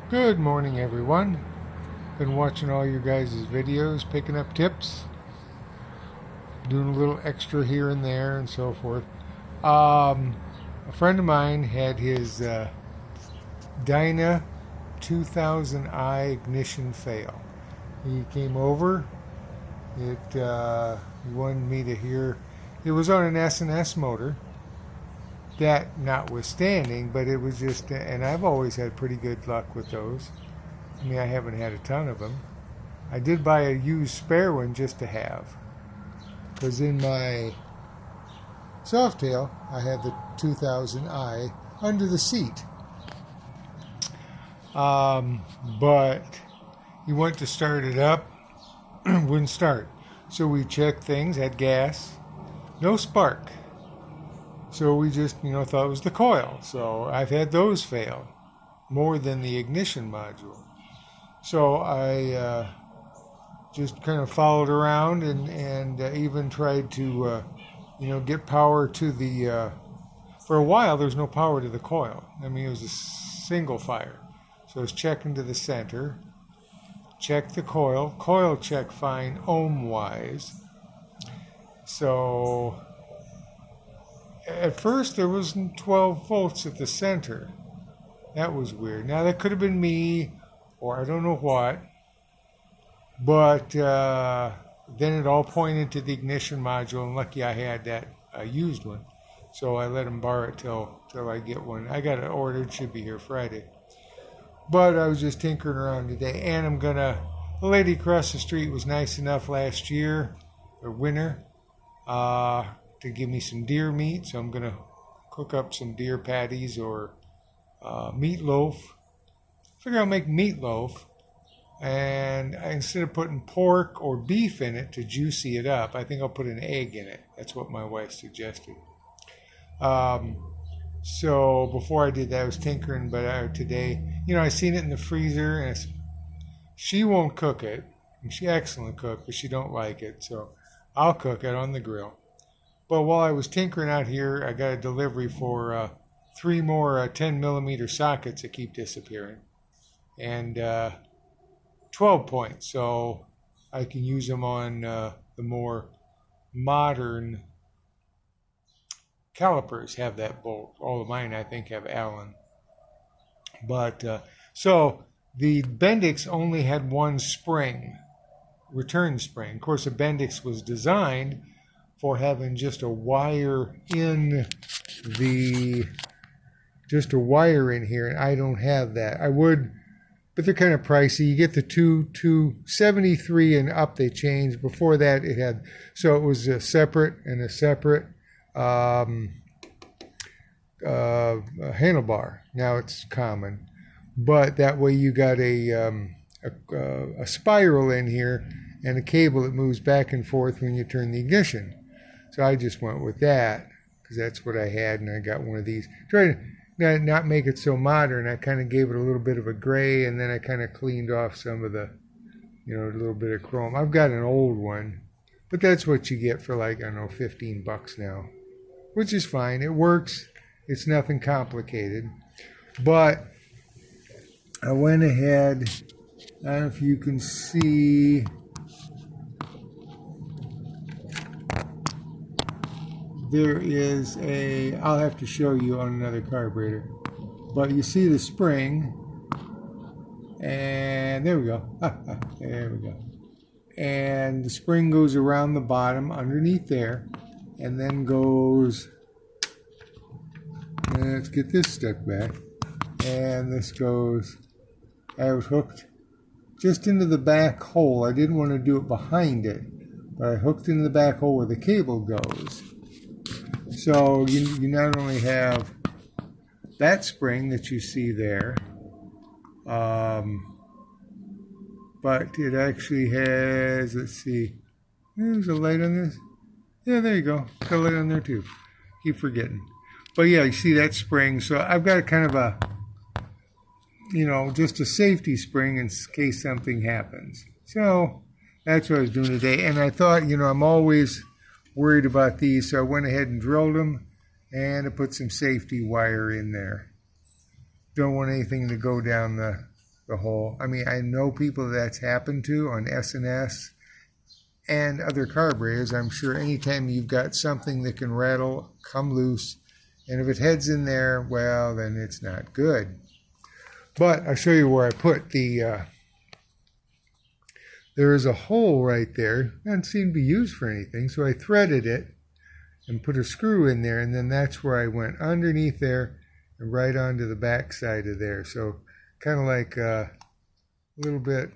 Good morning, everyone. Been watching all your guys' videos, picking up tips, doing a little extra here and there and so forth. A friend of mine had his Dyna 2000i ignition fail. He came over. He wanted me to hear. It was on an S&S motor. That notwithstanding, but it was just, and I've always had pretty good luck with those. I mean, I haven't had a ton of them. I did buy a used spare one just to have, because in my Softail I had the 2000i under the seat. But he went to start it up, wouldn't start. So we checked things, had gas, no spark. So we just, thought it was the coil. So I've had those fail more than the ignition module. So I just kind of followed around and even tried to, get power to the, for a while there's no power to the coil. I mean, it was a single fire. So I was checking to the center, check the coil check fine ohm-wise. So at first there was 12 volts at the center. That was weird. Now that could have been me, or I don't know what, but then it all pointed to the ignition module, and lucky I had that used one. So I let him borrow it till I get one. I got it ordered, should be here Friday. But I was just tinkering around today, and the lady across the street was nice enough last year, or winter, to give me some deer meat, so I'm going to cook up some deer patties or meatloaf. Figure I'll make meatloaf, and instead of putting pork or beef in it to juicy it up, I think I'll put an egg in it. That's what my wife suggested. So before I did that, I was tinkering, but today, I seen it in the freezer, and she won't cook it. She's an excellent cook, but she don't like it, so I'll cook it on the grill. But while I was tinkering out here, I got a delivery for 3 more 10 millimeter sockets that keep disappearing, and 12 points, so I can use them on the more modern calipers. Have that bolt. All of mine, I think, have Allen. But so the Bendix only had one spring, return spring. Of course, the Bendix was designed for having just a wire in here, and I don't have that. I would, but they're kind of pricey. You get the 273 and up, they changed. Before that, so it was a separate handlebar. Now it's common, but that way you got a spiral in here and a cable that moves back and forth when you turn the ignition. So I just went with that because that's what I had, and I got one of these. Try to not make it so modern. I kind of gave it a little bit of a gray, and then I kind of cleaned off some of the, a little bit of chrome. I've got an old one, but that's what you get for like, I don't know, $15 now, which is fine. It works. It's nothing complicated. But I went ahead, I don't know if you can see, there is I'll have to show you on another carburetor, but you see the spring, and there we go. There we go. And the spring goes around the bottom underneath there, and then goes, let's get this stuck back, and this goes, I was hooked just into the back hole. I didn't want to do it behind it, but I hooked into the back hole where the cable goes. So you not only have that spring that you see there, but it actually has, let's see, there's a light on this. Yeah, there you go. Got a light on there too. Keep forgetting. But yeah, you see that spring. So I've got kind of a, just a safety spring in case something happens. So that's what I was doing today. And I thought, I'm always worried about these, so I went ahead and drilled them, and I put some safety wire in there. Don't want anything to go down the the hole. I mean, I know people that's happened to on S&S and other carburetors. I'm sure anytime you've got something that can rattle, come loose, and if it heads in there, well, then it's not good. But I'll show you where I put the, there is a hole right there. Doesn't seem to be used for anything, so I threaded it and put a screw in there, and then that's where I went underneath there and right onto the back side of there. So kind of like a little bit,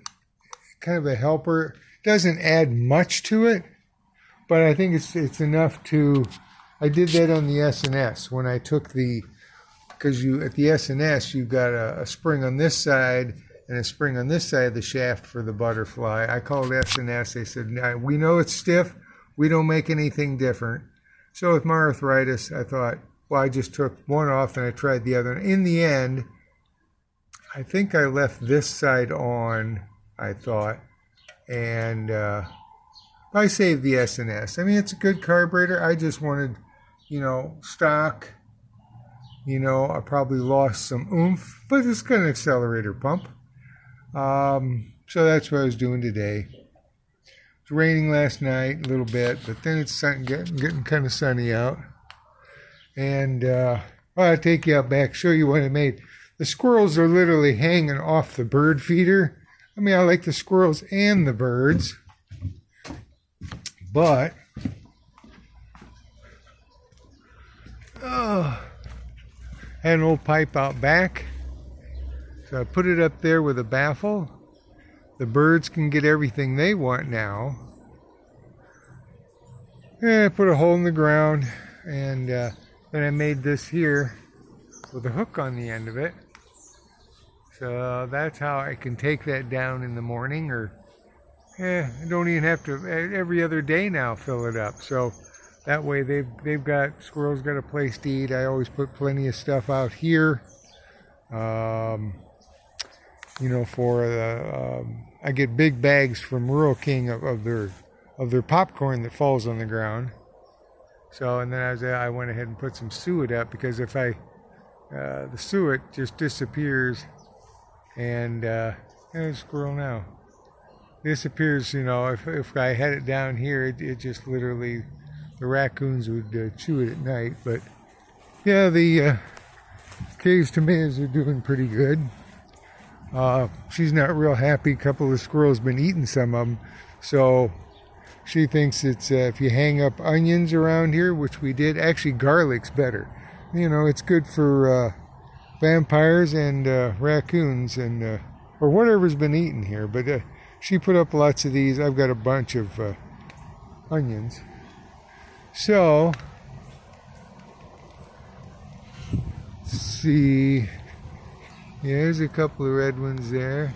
kind of a helper. Doesn't add much to it, but I think it's enough to, I did that on the S&S when I took the, because you at the S&S you've got a spring on this side and a spring on this side of the shaft for the butterfly. I called S&S. They said, we know it's stiff. We don't make anything different. So with my arthritis, I thought, well, I just took one off and I tried the other. And in the end, I think I left this side on, I thought, and I saved the S&S. I mean, it's a good carburetor. I just wanted, stock. I probably lost some oomph, but it's got an accelerator pump. So that's what I was doing today. It was raining last night a little bit, but then it's getting kind of sunny out. And I'll take you out back, show you what I made. The squirrels are literally hanging off the bird feeder. I mean, I like the squirrels and the birds, but I had an old pipe out back, so I put it up there with a baffle. The birds can get everything they want now. And I put a hole in the ground, and then I made this here with a hook on the end of it. So that's how I can take that down in the morning, or I don't even have to every other day now fill it up. So that way they've got, squirrels got a place to eat. I always put plenty of stuff out here. For the I get big bags from Rural King of their popcorn that falls on the ground. So, and then I went ahead and put some suet up, because if the suet just disappears. And there's a squirrel now. Disappears, if I had it down here, it just literally, the raccoons would chew it at night. But yeah, the Kay's tomatoes are doing pretty good. She's not real happy. A couple of squirrels been eating some of them. So she thinks it's, if you hang up onions around here, which we did, actually garlic's better. It's good for vampires and raccoons and or whatever's been eaten here. But she put up lots of these. I've got a bunch of onions. So let's see. Yeah, there's a couple of red ones there.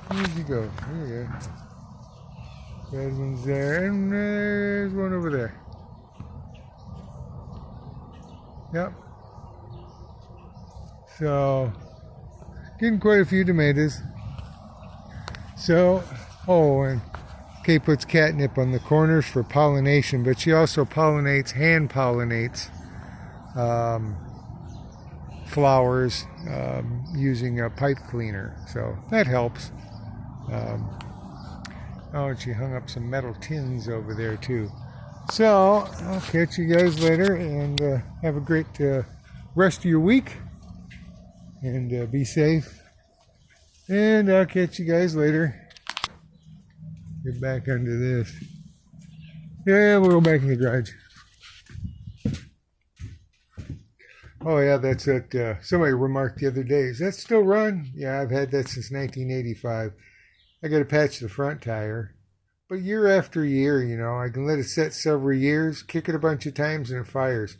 Where'd you go? There you go. Red one's there, and there's one over there. Yep. So, getting quite a few tomatoes. So, and Kay puts catnip on the corners for pollination, but she also hand pollinates flowers using a pipe cleaner. So that helps. And she hung up some metal tins over there too. So, I'll catch you guys later, and have a great rest of your week, and be safe. And I'll catch you guys later. Get back under this. Yeah, we'll go back in the garage. Oh yeah, that's it. Somebody remarked the other day, is that still run? Yeah, I've had that since 1985. I got to patch the front tire. But year after year, I can let it set several years, kick it a bunch of times, and it fires.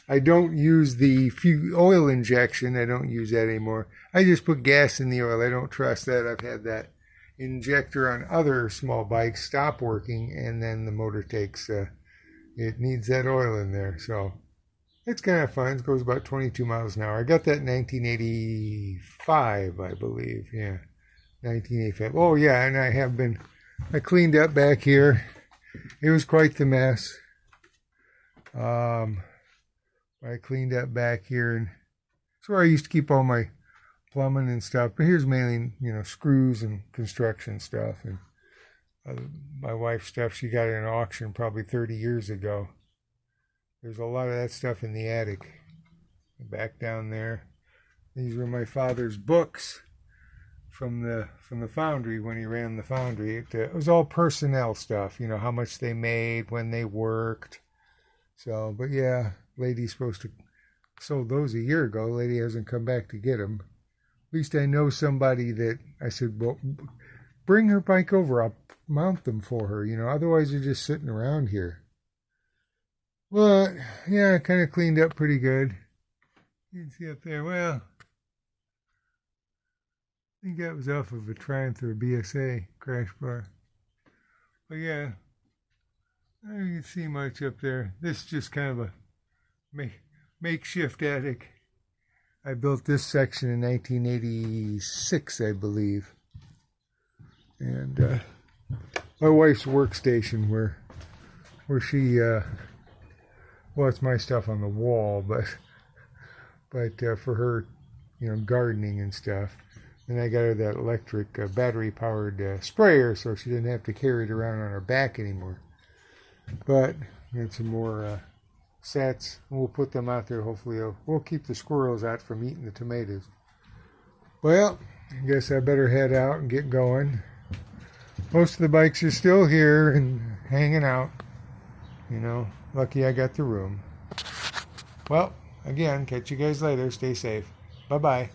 I don't use the oil injection. I don't use that anymore. I just put gas in the oil. I don't trust that. I've had that injector on other small bikes stop working, and then the motor takes, it needs that oil in there. So it's kind of fun. It goes about 22 miles an hour. I got that in 1985, I believe. Yeah, 1985. Oh, yeah, and I cleaned up back here. It was quite the mess. I cleaned up back here, and It's where I used to keep all my plumbing and stuff. But here's mainly, screws and construction stuff. And my wife's stuff, she got at an auction probably 30 years ago. There's a lot of that stuff in the attic. Back down there. These were my father's books from the foundry when he ran the foundry. It was all personnel stuff, how much they made, when they worked. So, but yeah, lady's supposed to sold those a year ago. Lady hasn't come back to get them. At least I know somebody that I said, well, bring her bike over. I'll mount them for her, otherwise they're just sitting around here. But yeah, I kind of cleaned up pretty good. You can see up there, well, I think that was off of a Triumph or a BSA crash bar. But yeah, I don't even see much up there. This is just kind of a makeshift attic. I built this section in 1986, I believe. And my wife's workstation where she, well, it's my stuff on the wall, but for her, gardening and stuff. Then I got her that electric battery-powered sprayer, so she didn't have to carry it around on her back anymore. But got some more sets. We'll put them out there. Hopefully, we'll keep the squirrels out from eating the tomatoes. Well, I guess I better head out and get going. Most of the bikes are still here and hanging out. Lucky I got the room. Well, again, catch you guys later. Stay safe. Bye-bye.